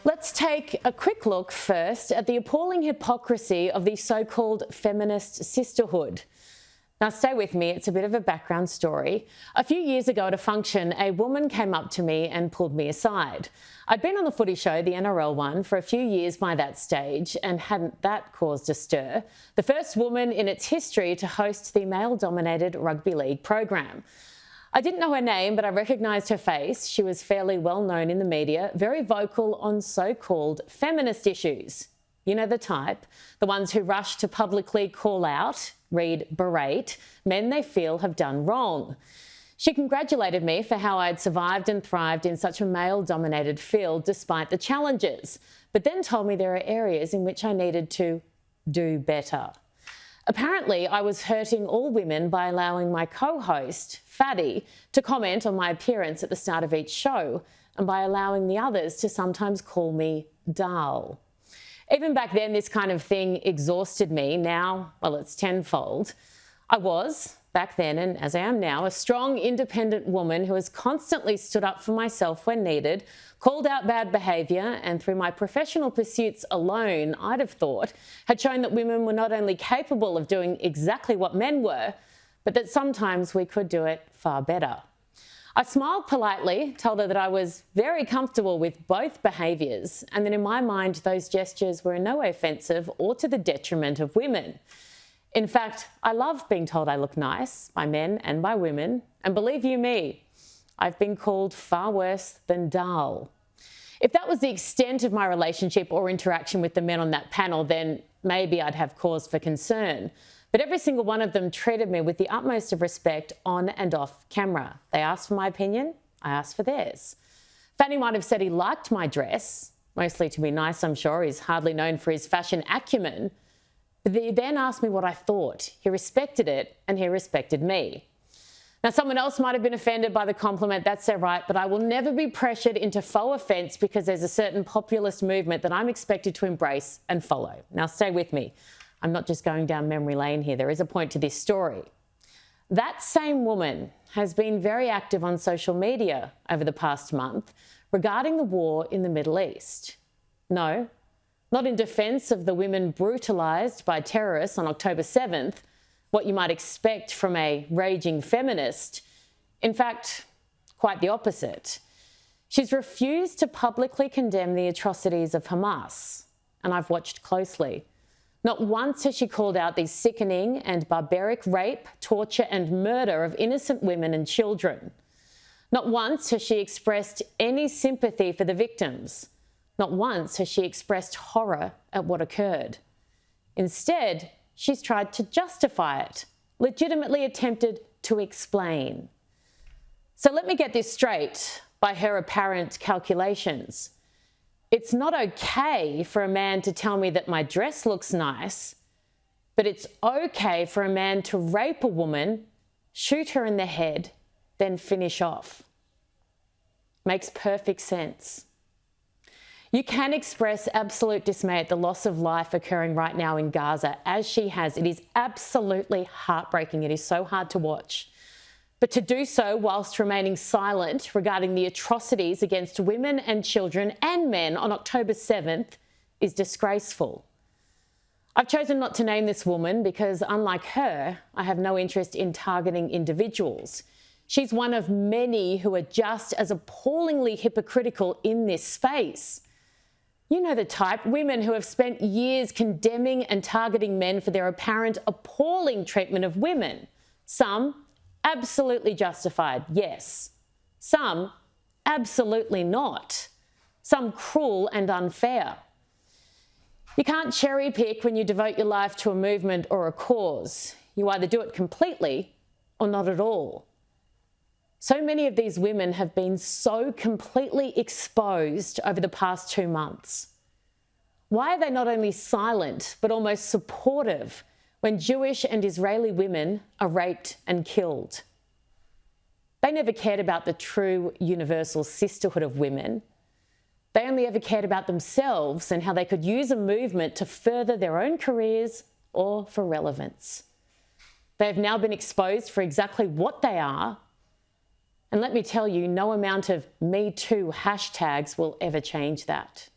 Let's take a quick look first at the appalling hypocrisy of the so-called feminist sisterhood. Now, stay with me, it's a bit of a background story. A few years ago at a function, a woman came up to me and pulled me aside. I'd been on the footy show, the NRL one, for a few years by that stage, and hadn't that caused a stir? The first woman in its history to host the male-dominated rugby league program. I didn't know her name, but I recognised her face. She was fairly well known in the media, very vocal on so-called feminist issues. You know the type, the ones who rush to publicly call out, read berate, men they feel have done wrong. She congratulated me for how I'd survived and thrived in such a male-dominated field despite the challenges, but then told me there are areas in which I needed to do better. Apparently, I was hurting all women by allowing my co-host, Faddy, to comment on my appearance at the start of each show, and by allowing the others to sometimes call me Dal. Even back then, this kind of thing exhausted me. Now, well, it's tenfold. I was, back then, and as I am now, a strong, independent woman who has constantly stood up for myself when needed, called out bad behaviour, and through my professional pursuits alone, I'd have thought, had shown that women were not only capable of doing exactly what men were, but that sometimes we could do it far better. I smiled politely, told her that I was very comfortable with both behaviours, and that in my mind those gestures were in no way offensive or to the detriment of women. In fact, I love being told I look nice by men and by women, and believe you me, I've been called far worse than dull. If that was the extent of my relationship or interaction with the men on that panel, then maybe I'd have cause for concern. But every single one of them treated me with the utmost of respect on and off camera. They asked for my opinion, I asked for theirs. Fanny might have said he liked my dress, mostly to be nice, I'm sure. He's hardly known for his fashion acumen. But he then asked me what I thought. He respected it, and he respected me. Now, someone else might have been offended by the compliment, that's their right, but I will never be pressured into faux offence because there's a certain populist movement that I'm expected to embrace and follow. Now, stay with me. I'm not just going down memory lane here. There is a point to this story. That same woman has been very active on social media over the past month regarding the war in the Middle East. No, not in defence of the women brutalised by terrorists on October 7th, what you might expect from a raging feminist. In fact, quite the opposite. She's refused to publicly condemn the atrocities of Hamas, and I've watched closely. Not once has she called out the sickening and barbaric rape, torture and murder of innocent women and children. Not once has she expressed any sympathy for the victims. Not once has she expressed horror at what occurred. Instead, she's tried to justify it, legitimately attempted to explain. So let me get this straight by her apparent calculations. It's not okay for a man to tell me that my dress looks nice, but it's okay for a man to rape a woman, shoot her in the head, then finish off. Makes perfect sense. You can express absolute dismay at the loss of life occurring right now in Gaza, as she has. It is absolutely heartbreaking. It is so hard to watch. But to do so whilst remaining silent regarding the atrocities against women and children and men on October 7th is disgraceful. I've chosen not to name this woman because, unlike her, I have no interest in targeting individuals. She's one of many who are just as appallingly hypocritical in this space. You know the type, women who have spent years condemning and targeting men for their apparent appalling treatment of women. Some absolutely justified, yes. Some absolutely not. Some cruel and unfair. You can't cherry pick when you devote your life to a movement or a cause. You either do it completely or not at all. So many of these women have been so completely exposed over the past 2 months. Why are they not only silent, but almost supportive when Jewish and Israeli women are raped and killed? They never cared about the true universal sisterhood of women. They only ever cared about themselves and how they could use a movement to further their own careers or for relevance. They have now been exposed for exactly what they are. And let me tell you, no amount of Me Too hashtags will ever change that.